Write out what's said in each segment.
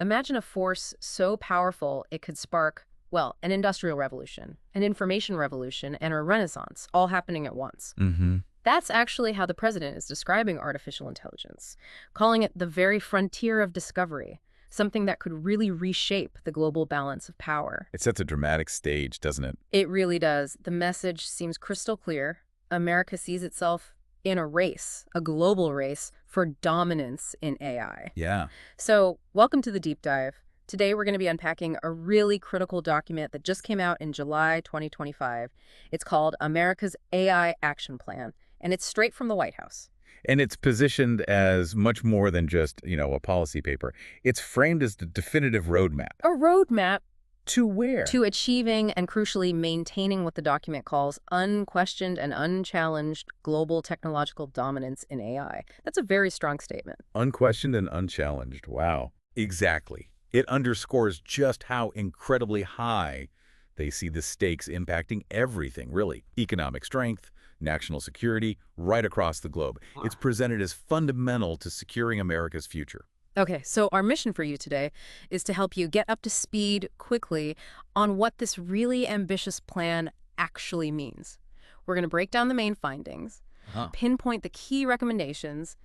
Imagine a force so powerful it could spark, well, an industrial revolution, an information revolution, and a renaissance, all happening at once. Mm-hmm. That's actually how the president is describing artificial intelligence, calling it the very frontier of discovery, something that could really reshape the global balance of power. It sets a dramatic stage, doesn't it? It really does. The message seems crystal clear. America sees itself in a race, a global race for dominance in AI. Yeah. So, welcome to the deep dive. Today, we're going to be unpacking a really critical document that just came out in July 2025. It's called America's AI Action Plan, and it's straight from the White House. And it's positioned as much more than just, a policy paper. It's framed as the definitive roadmap. A roadmap To where? to achieving and crucially maintaining what the document calls unquestioned and unchallenged global technological dominance in AI. That's a very strong statement. Unquestioned and unchallenged. Wow. Exactly. It underscores just how incredibly high they see the stakes impacting everything, really. Economic strength, national security, right across the globe. It's presented as fundamental to securing America's future. Okay, so our mission for you today is to help you get up to speed quickly on what this really ambitious plan actually means. We're going to break down the main findings, Huh. pinpoint the key recommendations,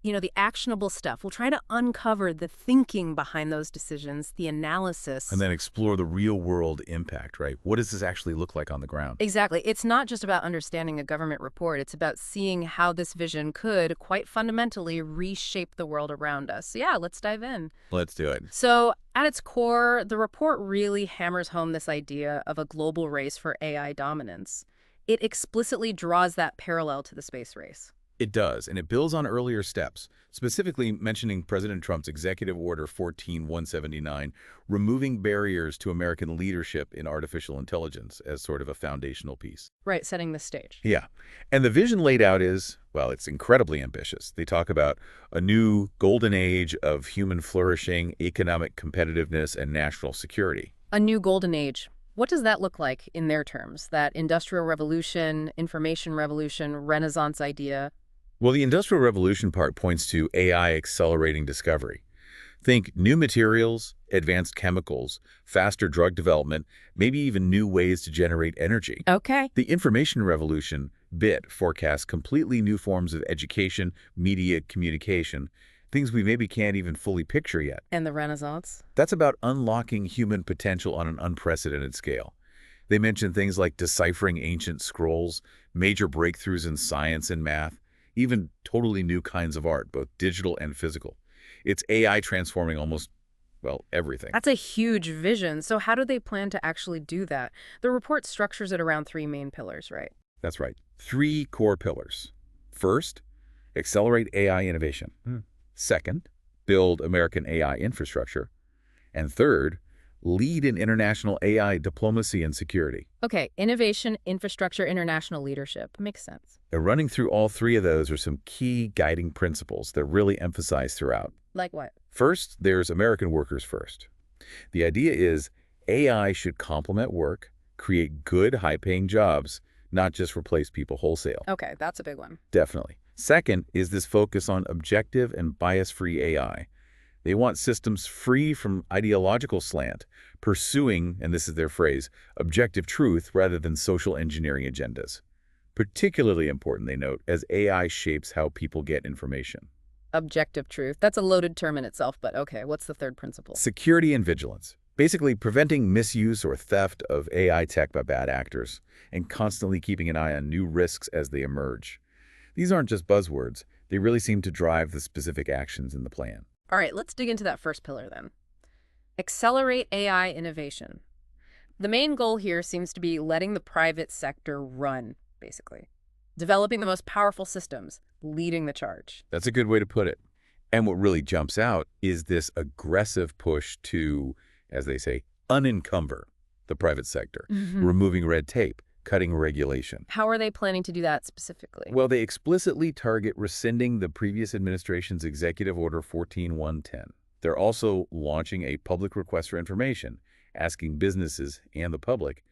the actionable stuff. We'll try to uncover the thinking behind those decisions, the analysis. And then explore the real-world impact, right? What does this actually look like on the ground? Exactly. It's not just about understanding a government report. It's about seeing how this vision could, quite fundamentally, reshape the world around us. So yeah, let's dive in. Let's do it. So at its core, the report really hammers home this idea of a global race for AI dominance. It explicitly draws that parallel to the space race. It does, and it builds on earlier steps, specifically mentioning President Trump's Executive Order 14179, removing barriers to American leadership in artificial intelligence as sort of a foundational piece. Right, setting the stage. Yeah, and the vision laid out is, well, it's incredibly ambitious. They talk about a new golden age of human flourishing, economic competitiveness, and national security. A new golden age. What does that look like in their terms? That industrial revolution, information revolution, renaissance idea? Well, the Industrial Revolution part points to AI accelerating discovery. Think new materials, advanced chemicals, faster drug development, maybe even new ways to generate energy. Okay. The Information Revolution, BIT, forecasts completely new forms of education, media, communication, things we maybe can't even fully picture yet. And the renaissance? That's about unlocking human potential on an unprecedented scale. They mention things like deciphering ancient scrolls, major breakthroughs in science and math, even totally new kinds of art, both digital and physical. It's AI transforming almost, well, everything. That's a huge vision. So how do they plan to actually do that? The report structures it around three main pillars, right? That's right. 3 core pillars. First, accelerate AI innovation. Second, build American AI infrastructure. And third, lead in international AI diplomacy and security. Okay, innovation, infrastructure, international leadership. Makes sense. Running through all 3 of those are some key guiding principles that really emphasize throughout. Like what? First, there's American workers first. The idea is AI should complement work, create good, high-paying jobs, not just replace people wholesale. Okay, that's a big one. Definitely. Second is this focus on objective and bias-free AI. They want systems free from ideological slant, pursuing, and this is their phrase, objective truth rather than social engineering agendas. Particularly important, they note, as AI shapes how people get information. Objective truth. That's a loaded term in itself, but okay, what's the third principle? Security and vigilance. Basically, preventing misuse or theft of AI tech by bad actors, and constantly keeping an eye on new risks as they emerge. These aren't just buzzwords. They really seem to drive the specific actions in the plan. All right, let's dig into that first pillar then. Accelerate AI innovation. The main goal here seems to be letting the private sector run, basically. Developing the most powerful systems, leading the charge. That's a good way to put it. And what really jumps out is this aggressive push to, as they say, unencumber the private sector, removing red tape, cutting regulation. How are they planning to do that specifically? Well, they explicitly target rescinding the previous administration's Executive Order 14110. They're also launching a public request for information, asking businesses and the public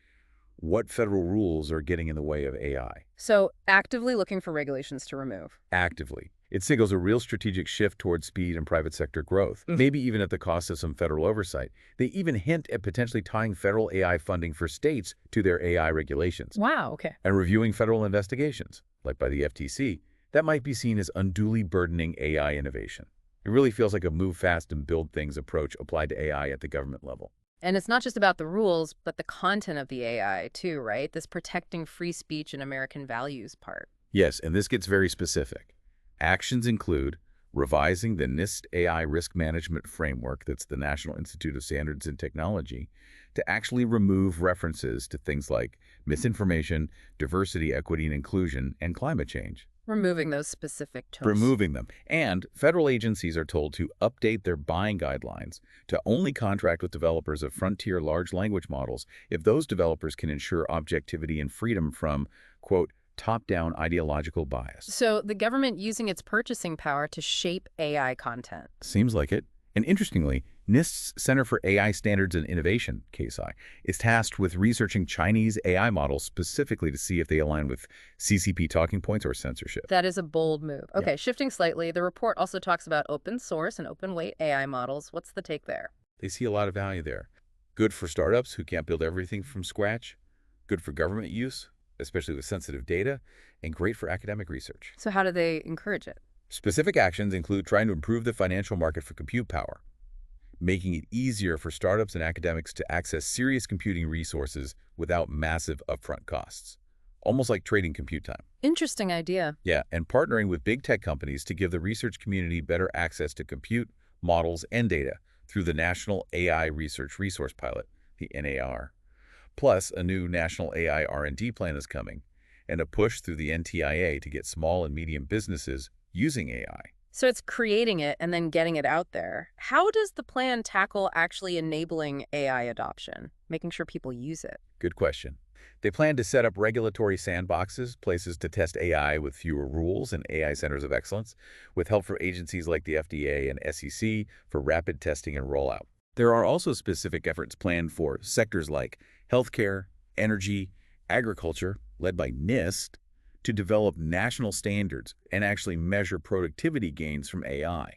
what federal rules are getting in the way of AI. So actively looking for regulations to remove. Actively. It signals a real strategic shift towards speed and private sector growth, maybe even at the cost of some federal oversight. They even hint at potentially tying federal AI funding for states to their AI regulations Wow, okay. and reviewing federal investigations, like by the FTC, that might be seen as unduly burdening AI innovation. It really feels like a move fast and build things approach applied to AI at the government level. And it's not just about the rules, but the content of the AI too, right? This protecting free speech and American values part. Yes, and this gets very specific. Actions include revising the NIST AI risk management framework, that's the National Institute of Standards and Technology, to actually remove references to things like misinformation, diversity, equity, and inclusion, and climate change. Removing those specific terms. Removing them. And federal agencies are told to update their buying guidelines to only contract with developers of frontier large language models if those developers can ensure objectivity and freedom from, quote, top-down ideological bias. So the government using its purchasing power to shape AI content. Seems like it. And interestingly, NIST's Center for AI Standards and Innovation, KSI, is tasked with researching Chinese AI models specifically to see if they align with CCP talking points or censorship. That is a bold move. Okay, shifting slightly, the report also talks about open source and open weight AI models. What's the take there? They see a lot of value there. Good for startups who can't build everything from scratch. Good for government use, especially with sensitive data, and great for academic research. So how do they encourage it? Specific actions include trying to improve the financial market for compute power, making it easier for startups and academics to access serious computing resources without massive upfront costs, almost like trading compute time. Interesting idea. Yeah, and partnering with big tech companies to give the research community better access to compute, models, and data through the National AI Research Resource Pilot, the NAR. Plus, a new National AI R&D plan is coming, and a push through the NTIA to get small and medium businesses using AI. So it's creating it and then getting it out there. How does the plan tackle actually enabling AI adoption, making sure people use it? Good question. They plan to set up regulatory sandboxes, places to test AI with fewer rules, and AI centers of excellence, with help from agencies like the FDA and SEC for rapid testing and rollout. There are also specific efforts planned for sectors like healthcare, energy, agriculture, led by NIST, to develop national standards and actually measure productivity gains from AI.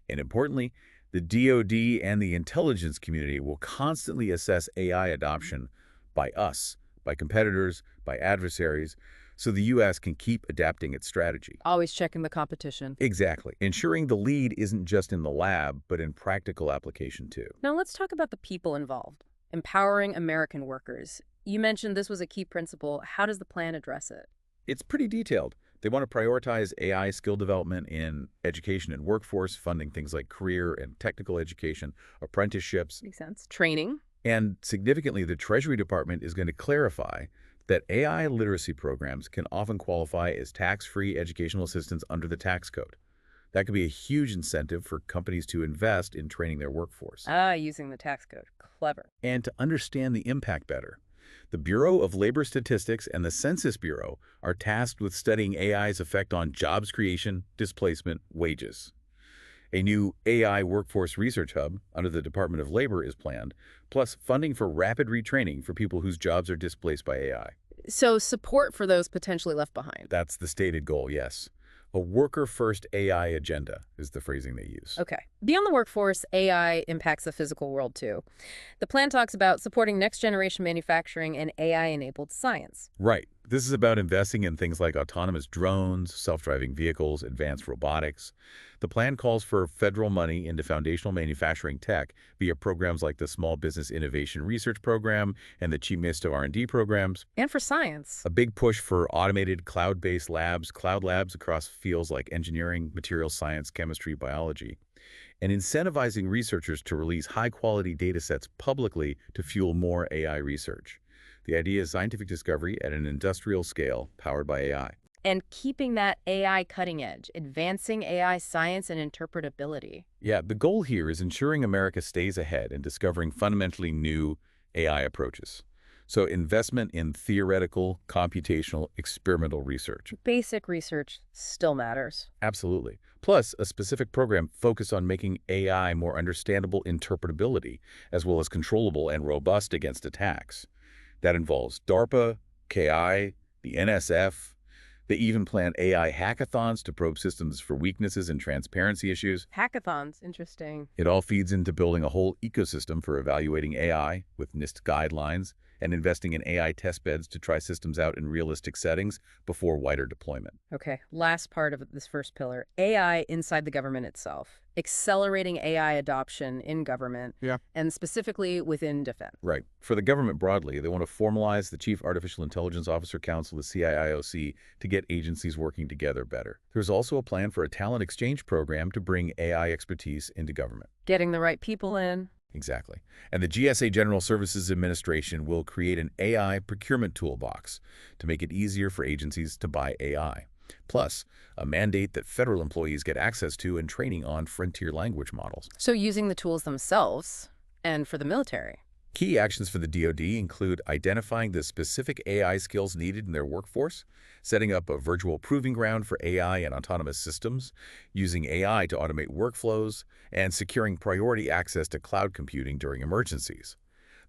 And importantly, the DoD and the intelligence community will constantly assess AI adoption by us, by competitors, by adversaries, so the U.S. can keep adapting its strategy. Always checking the competition. Exactly. Ensuring the lead isn't just in the lab, but in practical application too. Now let's talk about the people involved. Empowering American workers. You mentioned this was a key principle. How does the plan address it? It's pretty detailed. They want to prioritize AI skill development in education and workforce, funding things like career and technical education, apprenticeships. Makes sense. Training. And significantly, the Treasury Department is going to clarify that AI literacy programs can often qualify as tax-free educational assistance under the tax code. That could be a huge incentive for companies to invest in training their workforce. Using the tax code. Clever. And to understand the impact better. The Bureau of Labor Statistics and the Census Bureau are tasked with studying AI's effect on jobs creation, displacement, wages. A new AI workforce research hub under the Department of Labor is planned, plus funding for rapid retraining for people whose jobs are displaced by AI. So support for those potentially left behind. That's the stated goal, yes. A worker-first AI agenda is the phrasing they use. Okay. Beyond the workforce, AI impacts the physical world too. The plan talks about supporting next-generation manufacturing and AI-enabled science. Right. This is about investing in things like autonomous drones, self-driving vehicles, advanced robotics. The plan calls for federal money into foundational manufacturing tech via programs like the Small Business Innovation Research Program and the Chief Minister of R&D programs. And for science. A big push for automated cloud-based labs, cloud labs across fields like engineering, materials science, chemistry, biology. And incentivizing researchers to release high-quality data sets publicly to fuel more AI research. The idea is scientific discovery at an industrial scale powered by AI. And keeping that AI cutting edge, advancing AI science and interpretability. Yeah, the goal here is ensuring America stays ahead and discovering fundamentally new AI approaches. So investment in theoretical, computational, experimental research. Basic research still matters. Absolutely. Plus, a specific program focused on making AI more understandable interpretability, as well as controllable and robust against attacks. That involves DARPA, KI, the NSF, They even plan AI hackathons to probe systems for weaknesses and transparency issues. Hackathons, interesting. It all feeds into building a whole ecosystem for evaluating AI with NIST guidelines and investing in AI testbeds to try systems out in realistic settings before wider deployment. Okay, last part of this first pillar, AI inside the government itself. Accelerating AI adoption in government, Yeah. and specifically within defense. Right. For the government broadly, they want to formalize the Chief Artificial Intelligence Officer Council, the CIIOC, to get agencies working together better. There's also a plan for a talent exchange program to bring AI expertise into government. Getting the right people in. Exactly. And the GSA General Services Administration will create an AI procurement toolbox to make it easier for agencies to buy AI. Plus, a mandate that federal employees get access to and training on frontier language models. So using the tools themselves and for the military. Key actions for the DoD include identifying the specific AI skills needed in their workforce, setting up a virtual proving ground for AI and autonomous systems, using AI to automate workflows, and securing priority access to cloud computing during emergencies.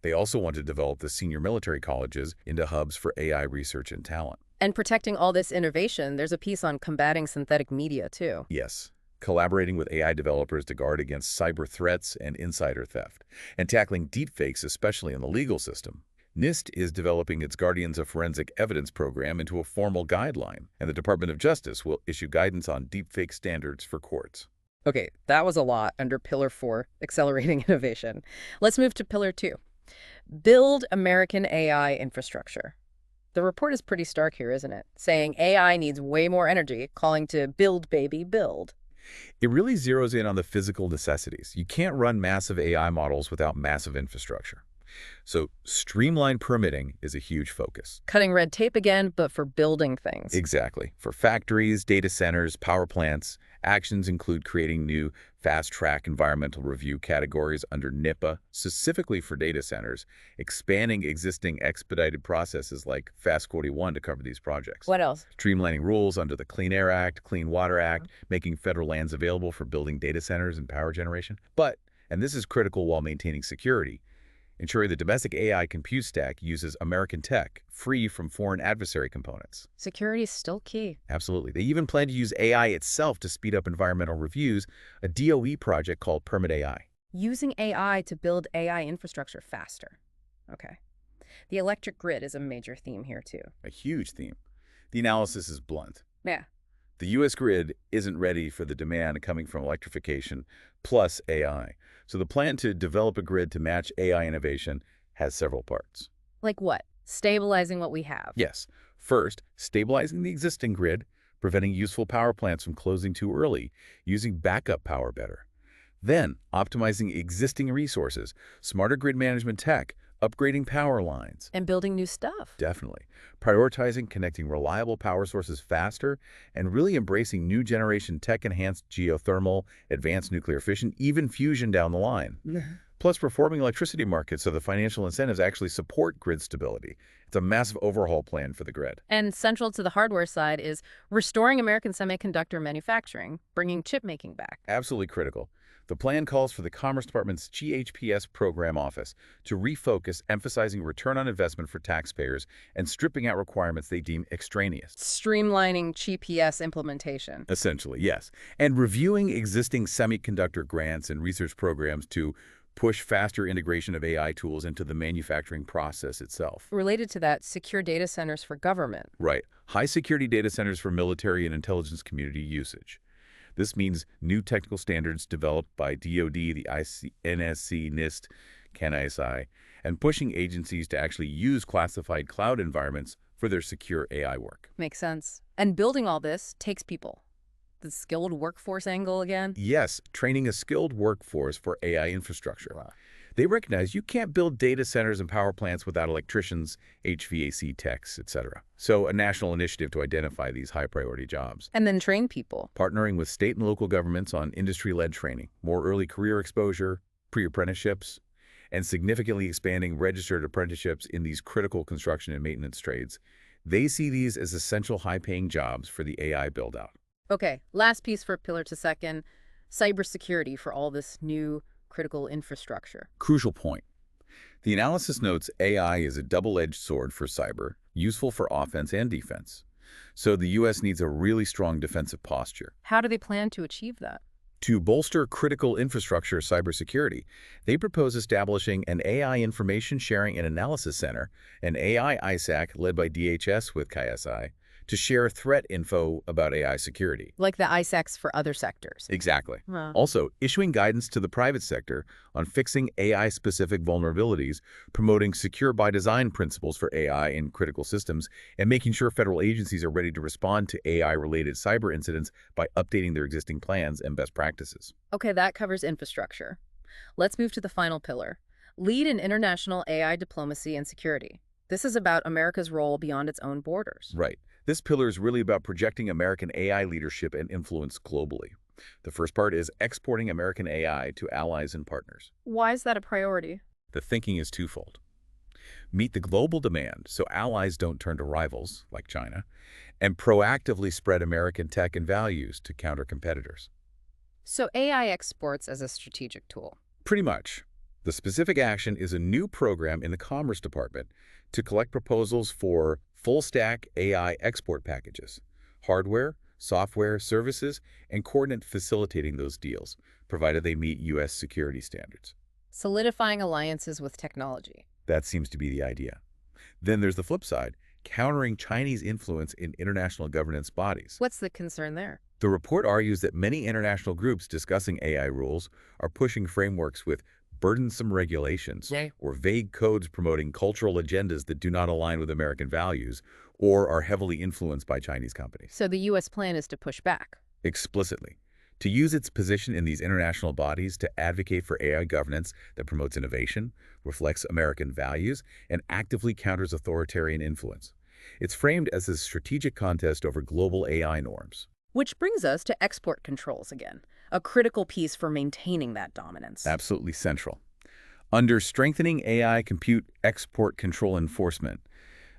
They also want to develop the senior military colleges into hubs for AI research and talent. And protecting all this innovation, there's a piece on combating synthetic media, too. Yes, collaborating with AI developers to guard against cyber threats and insider theft, and tackling deepfakes, especially in the legal system. NIST is developing its Guardians of Forensic Evidence program into a formal guideline, and the Department of Justice will issue guidance on deepfake standards for courts. Okay, that was a lot under Pillar 4, accelerating innovation. Let's move to Pillar 2, build American AI infrastructure. The report is pretty stark here, isn't it? Saying AI needs way more energy, calling to build, baby, build. It really zeroes in on the physical necessities. You can't run massive AI models without massive infrastructure. So streamlined permitting is a huge focus. Cutting red tape again, but for building things. Exactly. For factories, data centers, power plants, actions include creating new fast-track environmental review categories under NIPA, specifically for data centers, expanding existing expedited processes like Fast 41 to cover these projects. What else? Streamlining rules under the Clean Air Act, Clean Water Act, making federal lands available for building data centers and power generation. But, and this is critical while maintaining security, ensuring the domestic AI compute stack uses American tech, free from foreign adversary components. Security is still key. Absolutely. They even plan to use AI itself to speed up environmental reviews, a DOE project called Permit AI. Using AI to build AI infrastructure faster. Okay. The electric grid is a major theme here, too. A huge theme. The analysis is blunt. Yeah. The U.S. grid isn't ready for the demand coming from electrification plus AI. So the plan to develop a grid to match AI innovation has several parts. Like what? Stabilizing what we have. Yes. First, stabilizing the existing grid, preventing useful power plants from closing too early, using backup power better. Then, optimizing existing resources, smarter grid management tech, upgrading power lines. And building new stuff. Definitely. Prioritizing connecting reliable power sources faster and really embracing new generation tech-enhanced geothermal, advanced nuclear fission, even fusion down the line. Plus, reforming electricity markets so the financial incentives actually support grid stability. It's a massive overhaul plan for the grid. And central to the hardware side is restoring American semiconductor manufacturing, bringing chip making back. Absolutely critical. The plan calls for the Commerce Department's GHPS program office to refocus, emphasizing return on investment for taxpayers and stripping out requirements they deem extraneous. Streamlining GPS implementation. Essentially, yes. And reviewing existing semiconductor grants and research programs to push faster integration of AI tools into the manufacturing process itself. Related to that, secure data centers for government. Right. High-security data centers for military and intelligence community usage. This means new technical standards developed by DoD, the NSC, NIST, CAN-ISI, and pushing agencies to actually use classified cloud environments for their secure AI work. Makes sense. And building all this takes people. The skilled workforce angle again? Yes, training a skilled workforce for AI infrastructure. Wow. They recognize you can't build data centers and power plants without electricians, HVAC techs, etc. So a national initiative to identify these high-priority jobs. And then train people. Partnering with state and local governments on industry-led training, more early career exposure, pre-apprenticeships, and significantly expanding registered apprenticeships in these critical construction and maintenance trades. They see these as essential high-paying jobs for the AI build-out. Okay, last piece for Pillar to Second, cybersecurity for all this new critical infrastructure. Crucial point. The analysis notes AI is a double-edged sword for cyber, useful for offense and defense. So the U.S. needs a really strong defensive posture. How do they plan to achieve that? To bolster critical infrastructure cybersecurity, they propose establishing an AI Information Sharing and Analysis Center, an AI ISAC led by DHS with KSI, to share threat info about AI security. Like the ISACs for other sectors. Exactly. Huh. Also, issuing guidance to the private sector on fixing AI-specific vulnerabilities, promoting secure-by-design principles for AI in critical systems, and making sure federal agencies are ready to respond to AI-related cyber incidents by updating their existing plans and best practices. Okay, that covers infrastructure. Let's move to the final pillar. Lead in international AI diplomacy and security. This is about America's role beyond its own borders. Right. This pillar is really about projecting American AI leadership and influence globally. The first part is exporting American AI to allies and partners. Why is that a priority? The thinking is twofold. Meet the global demand so allies don't turn to rivals, like China, and proactively spread American tech and values to counter competitors. So AI exports as a strategic tool. Pretty much. The specific action is a new program in the Commerce Department to collect proposals for full-stack AI export packages, hardware, software, services, and coordinate facilitating those deals, provided they meet U.S. security standards. Solidifying alliances with technology. That seems to be the idea. Then there's the flip side, countering Chinese influence in international governance bodies. What's the concern there? The report argues that many international groups discussing AI rules are pushing frameworks with burdensome regulations or vague codes promoting cultural agendas that do not align with American values or are heavily influenced by Chinese companies. So the U.S. plan is to push back. Explicitly. To use its position in these international bodies to advocate for AI governance that promotes innovation, reflects American values, and actively counters authoritarian influence. It's framed as a strategic contest over global AI norms. Which brings us to export controls again, a critical piece for maintaining that dominance. Absolutely central. Under strengthening AI compute export control enforcement,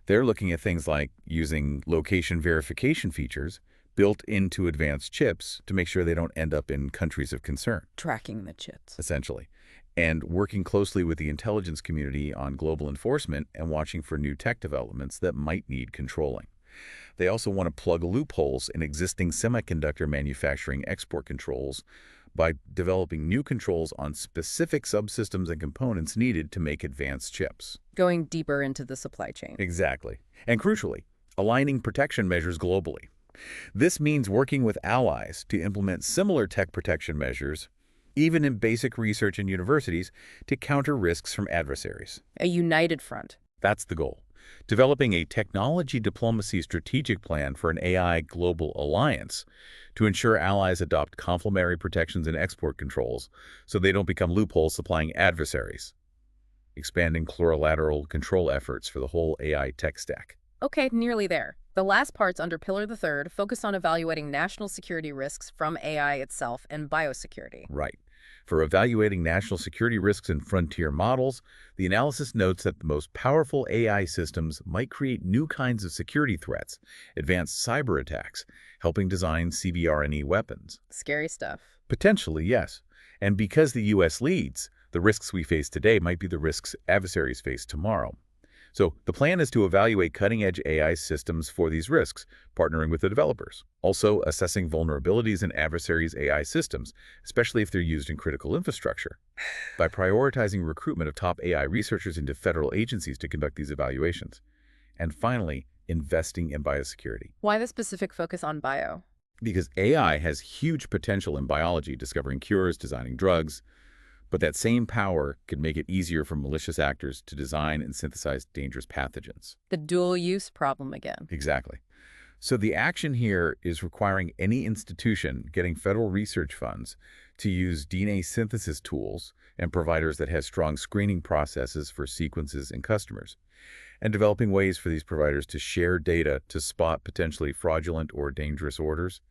they're looking at things like using location verification features built into advanced chips to make sure they don't end up in countries of concern. Tracking the chips. Essentially. And working closely with the intelligence community on global enforcement and watching for new tech developments that might need controlling. They also want to plug loopholes in existing semiconductor manufacturing export controls by developing new controls on specific subsystems and components needed to make advanced chips. Going deeper into the supply chain. Exactly. And crucially, aligning protection measures globally. This means working with allies to implement similar tech protection measures, even in basic research in universities, to counter risks from adversaries. A united front. That's the goal. Developing a technology diplomacy strategic plan for an AI global alliance to ensure allies adopt complementary protections and export controls so they don't become loopholes supplying adversaries. Expanding plurilateral control efforts for the whole AI tech stack. Okay, nearly there. The last parts under Pillar the Third focus on evaluating national security risks from AI itself and biosecurity. Right. For evaluating national security risks in frontier models, the analysis notes that the most powerful AI systems might create new kinds of security threats, advanced cyber attacks, helping design CBRNE weapons. Scary stuff. Potentially, yes. And because the U.S. leads, the risks we face today might be the risks adversaries face tomorrow. So the plan is to evaluate cutting-edge AI systems for these risks, partnering with the developers. Also assessing vulnerabilities in adversaries' AI systems, especially if they're used in critical infrastructure, by prioritizing recruitment of top AI researchers into federal agencies to conduct these evaluations. And finally, investing in biosecurity. Why the specific focus on bio? Because AI has huge potential in biology, discovering cures, designing drugs, but that same power could make it easier for malicious actors to design and synthesize dangerous pathogens. The dual-use problem again. Exactly. So the action here is requiring any institution getting federal research funds to use DNA synthesis tools and providers that have strong screening processes for sequences and customers, and developing ways for these providers to share data to spot potentially fraudulent or dangerous orders.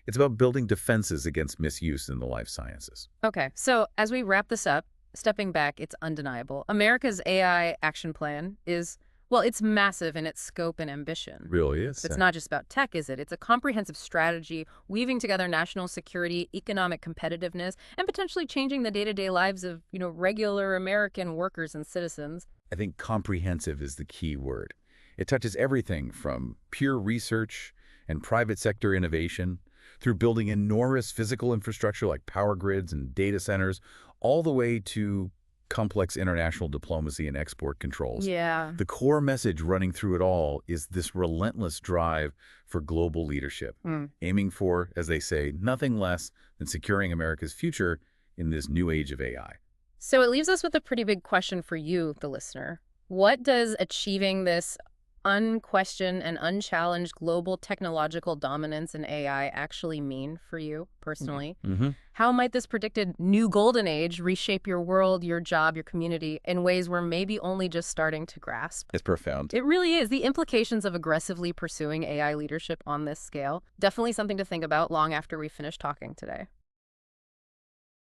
It's about building defenses against misuse in the life sciences. Okay, so as we wrap this up, stepping back, it's undeniable. America's AI action plan is, well, it's massive in its scope and ambition. Really is. It's not just about tech, is it? It's a comprehensive strategy weaving together national security, economic competitiveness, and potentially changing the day-to-day lives of, regular American workers and citizens. I think comprehensive is the key word. It touches everything from pure research and private sector innovation through building enormous physical infrastructure like power grids and data centers, all the way to complex international diplomacy and export controls. Yeah. The core message running through it all is this relentless drive for global leadership, aiming for, as they say, nothing less than securing America's future in this new age of AI. So it leaves us with a pretty big question for you, the listener. What does achieving this unquestioned and unchallenged global technological dominance in AI actually mean for you personally? How might this predicted new golden age reshape your world, your job, your community in ways we're maybe only just starting to grasp? It's profound. It really is. The implications of aggressively pursuing AI leadership on this scale, definitely something to think about long after we finish talking today.